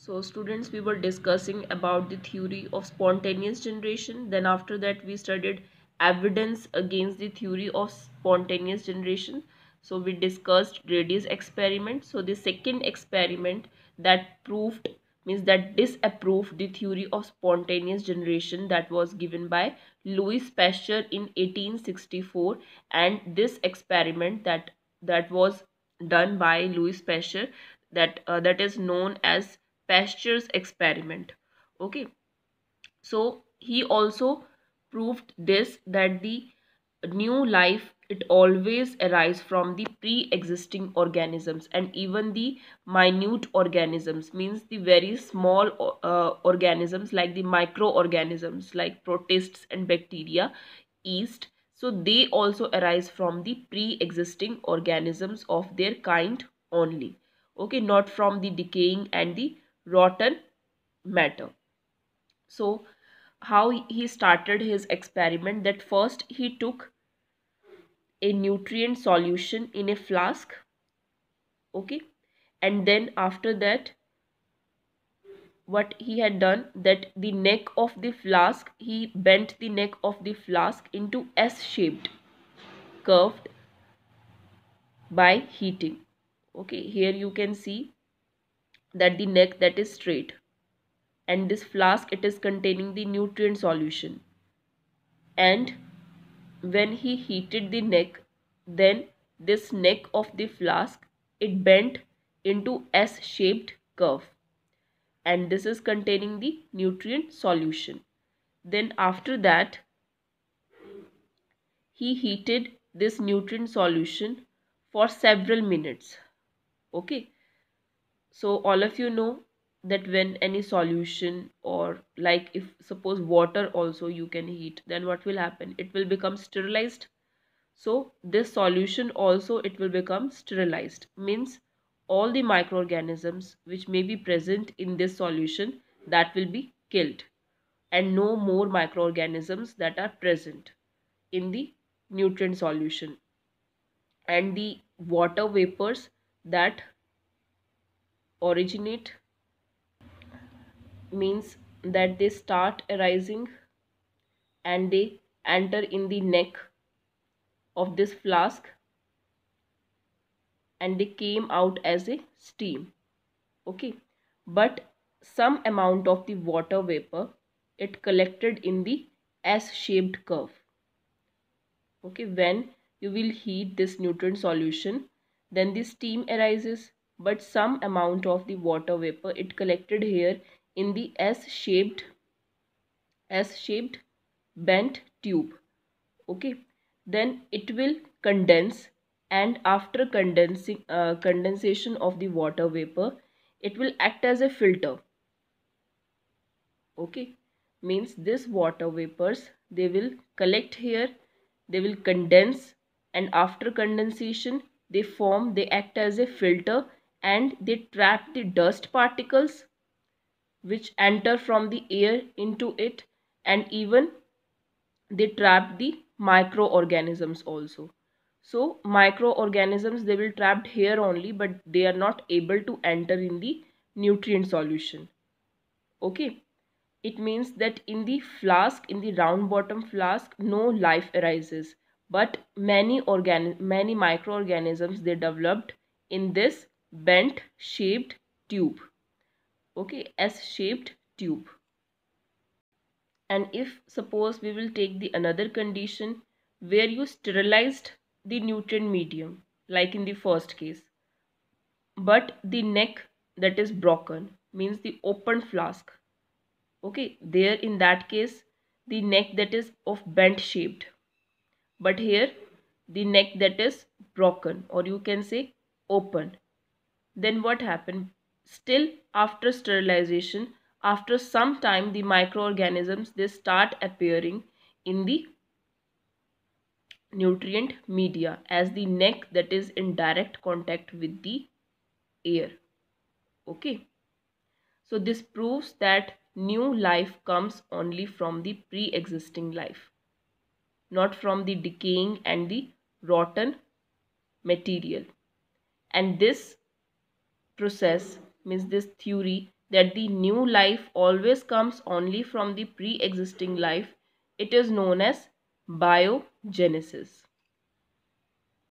So students, we were discussing about the theory of spontaneous generation. Then after that we studied evidence against the theory of spontaneous generation. So we discussed Brady's experiment. So the second experiment that proved, means that disapproved the theory of spontaneous generation, that was given by Louis Pasteur in 1864. And this experiment that was done by Louis Pasteur, that is known as Pasteur's experiment. Okay, so he also proved this, that the new life, it always arises from the pre-existing organisms, and even the minute organisms, means the very small organisms like the microorganisms like protists and bacteria, yeast. So they also arise from the pre-existing organisms of their kind only. Okay, not from the decaying and the rotten matter. So how he started his experiment, that first he took a nutrient solution in a flask. Okay, and then after that, what he had done, that the neck of the flask, he bent the neck of the flask into S-shaped curved by heating. Okay, here you can see that the neck that is straight, and this flask, it is containing the nutrient solution. And when he heated the neck, then this neck of the flask, it bent into S-shaped curve, and this is containing the nutrient solution. Then after that, he heated this nutrient solution for several minutes. Okay, so all of you know that when any solution, or like if suppose water also you can heat, then what will happen, it will become sterilized. So this solution also, it will become sterilized, means all the microorganisms which may be present in this solution, that will be killed, and no more microorganisms that are present in the nutrient solution. And the water vapors that originate, means that they start arising, and they enter in the neck of this flask, and they came out as a steam. Okay, but some amount of the water vapor, it collected in the S-shaped curve. Okay, when you will heat this nutrient solution, then the steam arises, but some amount of the water vapor, it collected here in the S-shaped bent tube. Okay, then it will condense, and after condensation of the water vapor, it will act as a filter. Okay, means this water vapors, they will collect here, they will condense, and after condensation, they act as a filter, and they trap the dust particles which enter from the air into it, and even they trap the microorganisms also. So microorganisms, they will trapped here only, but they are not able to enter in the nutrient solution. Okay, it means that in the flask, in the round bottom flask, no life arises, but many microorganisms, they developed in this bent shaped tube. Okay, S-shaped tube. And if suppose we will take the another condition where you sterilized the nutrient medium, like in the first case, but the neck that is broken, means the open flask. Okay, there in that case, the neck that is of bent shaped, but here the neck that is broken, or you can say open. Then what happened? Still after sterilization, after some time, the microorganisms, they start appearing in the nutrient media as the neck that is in direct contact with the air. Okay, so this proves that new life comes only from the pre-existing life, not from the decaying and the rotten material. And this process, means this theory, that the new life always comes only from the pre-existing life. It is known as biogenesis.